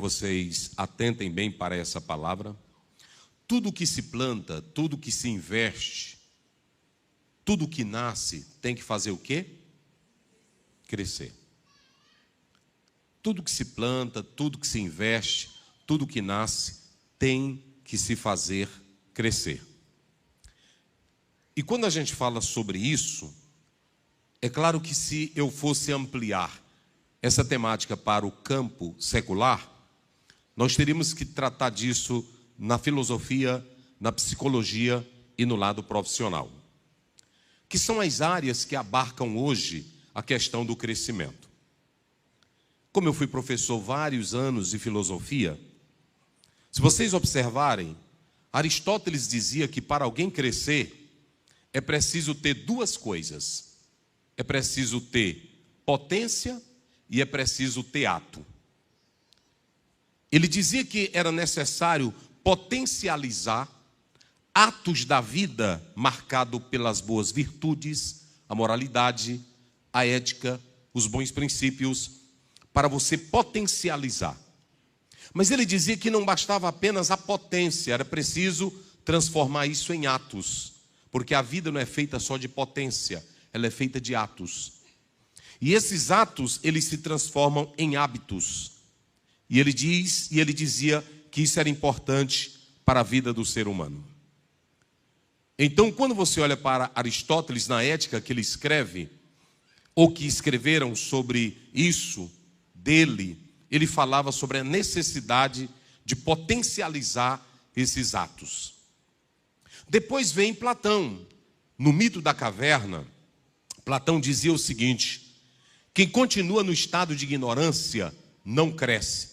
Vocês atentem bem para essa palavra. Tudo que se planta, tudo que se investe, tudo que nasce, tem que fazer o quê? Crescer. Tudo que se planta, tudo que se investe, tudo que nasce, tem que se fazer crescer. E quando a gente fala sobre isso, é claro que se eu fosse ampliar essa temática para o campo secular, nós teríamos que tratar disso na filosofia, na psicologia e no lado profissional, que são as áreas que abarcam hoje a questão do crescimento. Como eu fui professor vários anos de filosofia, se vocês observarem, Aristóteles dizia que para alguém crescer é preciso ter duas coisas. É preciso ter potência e é preciso ter ato. Ele dizia que era necessário potencializar atos da vida marcado pelas boas virtudes, a moralidade, a ética, os bons princípios, para você potencializar. Mas ele dizia que não bastava apenas a potência, era preciso transformar isso em atos, porque a vida não é feita só de potência, ela é feita de atos. E esses atos, eles se transformam em hábitos. E ele dizia que isso era importante para a vida do ser humano. Então, quando você olha para Aristóteles na Ética que ele escreve, ou que escreveram sobre isso dele, ele falava sobre a necessidade de potencializar esses atos. Depois vem Platão. No mito da caverna, Platão dizia o seguinte: quem continua no estado de ignorância não cresce.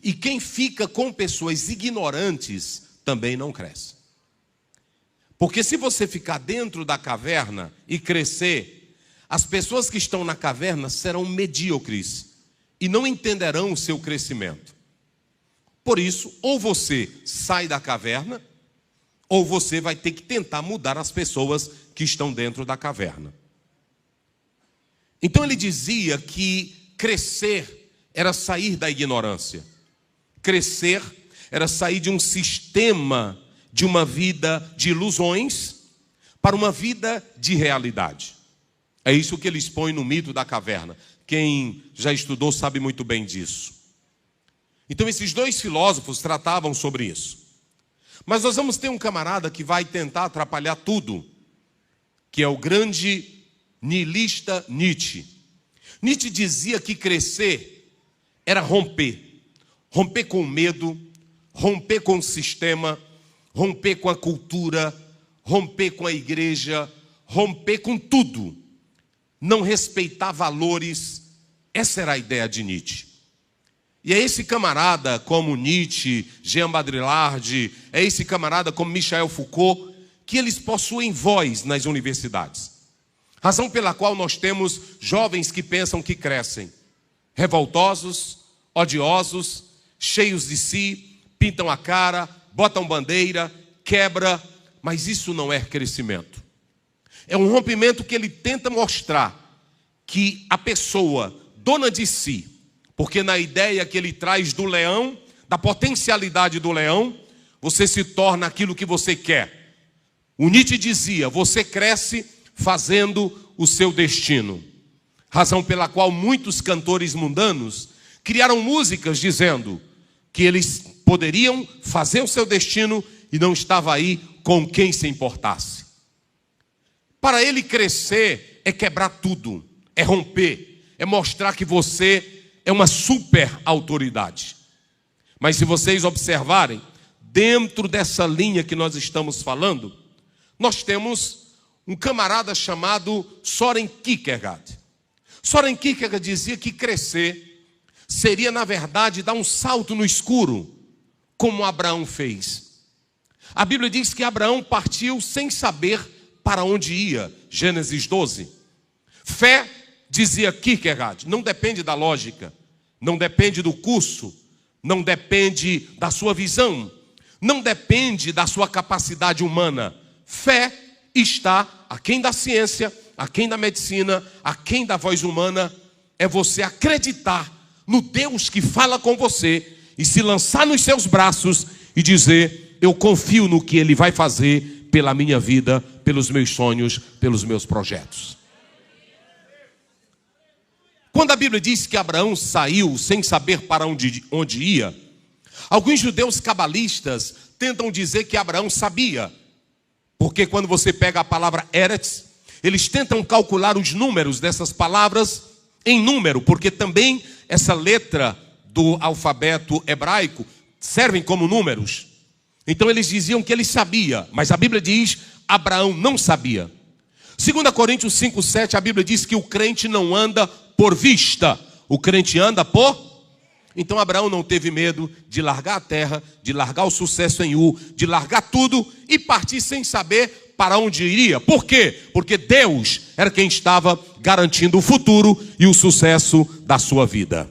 E quem fica com pessoas ignorantes também não cresce. Porque se você ficar dentro da caverna e crescer, as pessoas que estão na caverna serão medíocres e não entenderão o seu crescimento. Por isso, ou você sai da caverna, ou você vai ter que tentar mudar as pessoas que estão dentro da caverna. Então ele dizia que crescer era sair da ignorância. Crescer era sair de um sistema, de uma vida de ilusões, para uma vida de realidade. É isso que ele expõe no mito da caverna. Quem já estudou sabe muito bem disso. Então esses dois filósofos tratavam sobre isso. Mas nós vamos ter um camarada que vai tentar atrapalhar tudo, que é o grande nihilista Nietzsche. Nietzsche dizia que crescer era romper. Romper com o medo, romper com o sistema, romper com a cultura, romper com a igreja, romper com tudo. Não respeitar valores. Essa era a ideia de Nietzsche. E é esse camarada como Nietzsche, Jean Baudrillard, é esse camarada como Michel Foucault, que eles possuem voz nas universidades. Razão pela qual nós temos jovens que pensam que crescem. Revoltosos, odiosos, cheios de si, pintam a cara, botam bandeira, quebra, mas isso não é crescimento. É um rompimento que ele tenta mostrar que a pessoa, dona de si, porque na ideia que ele traz do leão, da potencialidade do leão, você se torna aquilo que você quer. O Nietzsche dizia, você cresce fazendo o seu destino. Razão pela qual muitos cantores mundanos criaram músicas dizendo que eles poderiam fazer o seu destino e não estava aí com quem se importasse. Para ele crescer é quebrar tudo, é romper, é mostrar que você é uma super autoridade. Mas se vocês observarem, dentro dessa linha que nós estamos falando, nós temos um camarada chamado Søren Kierkegaard. Søren Kierkegaard dizia que crescer seria, na verdade, dar um salto no escuro, como Abraão fez. A Bíblia diz que Abraão partiu sem saber para onde ia. Gênesis 12. Fé, dizia Kierkegaard, não depende da lógica, não depende do curso, não depende da sua visão, não depende da sua capacidade humana. Fé está aquém da ciência, aquém da medicina, aquém da voz humana. É você acreditar no Deus que fala com você e se lançar nos seus braços e dizer: eu confio no que Ele vai fazer pela minha vida, pelos meus sonhos, pelos meus projetos. Quando a Bíblia diz que Abraão saiu sem saber para onde ia, alguns judeus cabalistas tentam dizer que Abraão sabia. Porque quando você pega a palavra Eretz, eles tentam calcular os números dessas palavras em número, porque também essa letra do alfabeto hebraico servem como números. Então eles diziam que ele sabia, mas a Bíblia diz: Abraão não sabia. 2 Coríntios 5:7, a Bíblia diz que o crente não anda por vista, o crente anda por... Então Abraão não teve medo de largar a terra, de largar o sucesso em Ur, de largar tudo e partir sem saber para onde iria. Por quê? Porque Deus era quem estava garantindo o futuro e o sucesso da sua vida.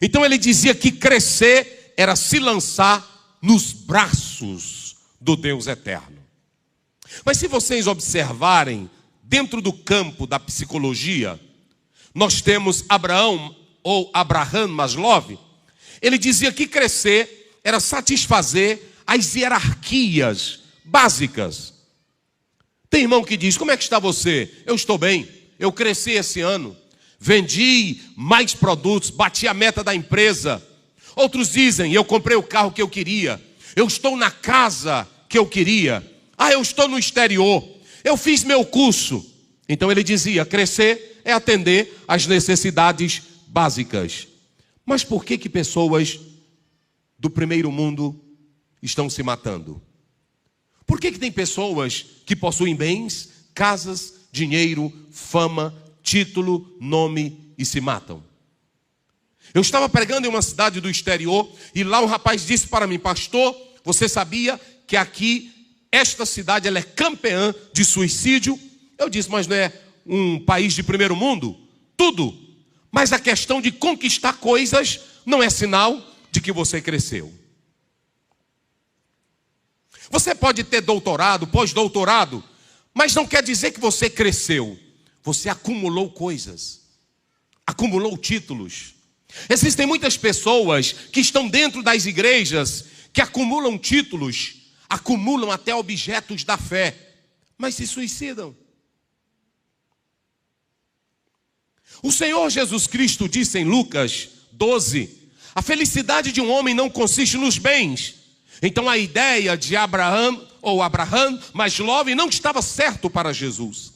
Então ele dizia que crescer era se lançar nos braços do Deus eterno. Mas se vocês observarem, dentro do campo da psicologia, nós temos Abraão, ou Abraham Maslow. Ele dizia que crescer era satisfazer as hierarquias básicas. Tem irmão que diz: como é que está você? Eu estou bem, eu cresci esse ano, vendi mais produtos, bati a meta da empresa. Outros dizem: eu comprei o carro que eu queria, eu estou na casa que eu queria, eu estou no exterior, eu fiz meu curso. Então ele dizia: crescer é atender às necessidades básicas. Mas por que pessoas do primeiro mundo estão se matando? Por que tem pessoas que possuem bens, casas, dinheiro, fama, título, nome e se matam? Eu estava pregando em uma cidade do exterior e lá um rapaz disse para mim: pastor, você sabia que aqui, esta cidade, ela é campeã de suicídio? Eu disse: mas não é um país de primeiro mundo? Tudo. Mas a questão de conquistar coisas não é sinal de que você cresceu. Você pode ter doutorado, pós-doutorado, mas não quer dizer que você cresceu. Você acumulou coisas, acumulou títulos. Existem muitas pessoas que estão dentro das igrejas que acumulam títulos, acumulam até objetos da fé, mas se suicidam. O Senhor Jesus Cristo disse em Lucas 12: a felicidade de um homem não consiste nos bens. Então a ideia de Abraão Maslow não estava certo para Jesus.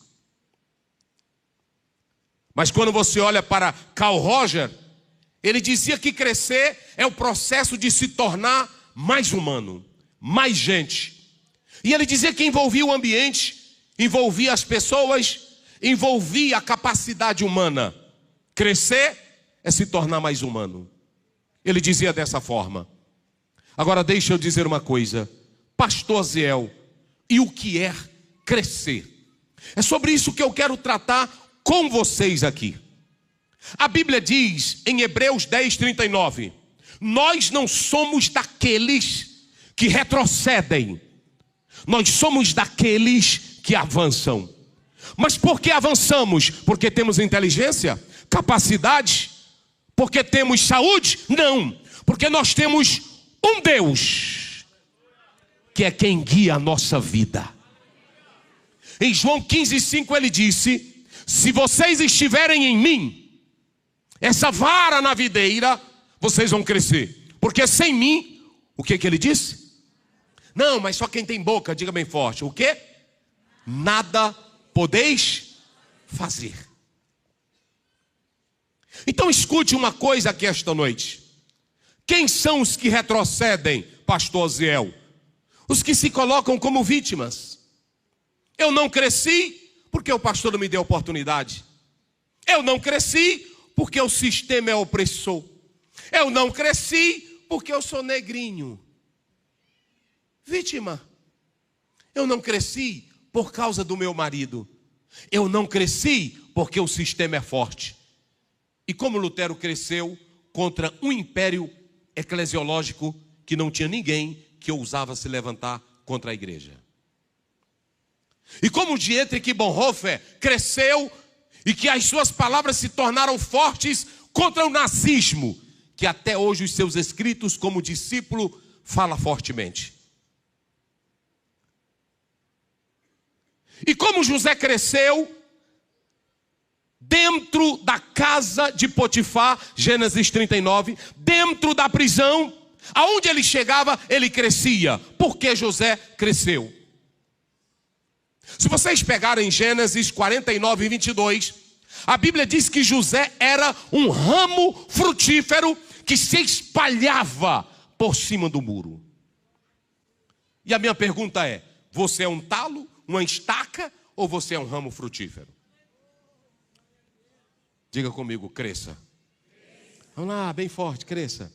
Mas quando você olha para Carl Roger, ele dizia que crescer é o processo de se tornar mais humano, mais gente. E ele dizia que envolvia o ambiente, envolvia as pessoas, envolvia a capacidade humana. Crescer é se tornar mais humano. Ele dizia dessa forma. Agora deixa eu dizer uma coisa, pastor Ziel, e o que é crescer? É sobre isso que eu quero tratar com vocês aqui. A Bíblia diz em Hebreus 10:39, nós não somos daqueles que retrocedem, nós somos daqueles que avançam. Mas por que avançamos? Porque temos inteligência, capacidade? Porque temos saúde? Não, porque nós temos um Deus que é quem guia a nossa vida. Em João 15:5 ele disse: se vocês estiverem em mim, essa vara na videira, vocês vão crescer. Porque sem mim, o que ele disse? Não, mas só quem tem boca, diga bem forte. O quê? Nada podeis fazer. Então escute uma coisa aqui esta noite. Quem são os que retrocedem, pastor Ziel? Os que se colocam como vítimas. Eu não cresci porque o pastor não me deu oportunidade. Eu não cresci porque o sistema é opressor. Eu não cresci porque eu sou negrinho. Vítima. Eu não cresci por causa do meu marido. Eu não cresci porque o sistema é forte. E como Lutero cresceu contra um império eclesiológico que não tinha ninguém que ousava se levantar contra a igreja. E como Dietrich Bonhoeffer cresceu e que as suas palavras se tornaram fortes contra o nazismo, que até hoje os seus escritos como discípulo fala fortemente. E como José cresceu dentro da casa de Potifar, Gênesis 39, dentro da prisão, aonde ele chegava, ele crescia. Por que José cresceu? Se vocês pegarem Gênesis 49 e 22, a Bíblia diz que José era um ramo frutífero que se espalhava por cima do muro. E a minha pergunta é: você é um talo, uma estaca, ou você é um ramo frutífero? Diga comigo, cresça. Vamos lá, bem forte, cresça.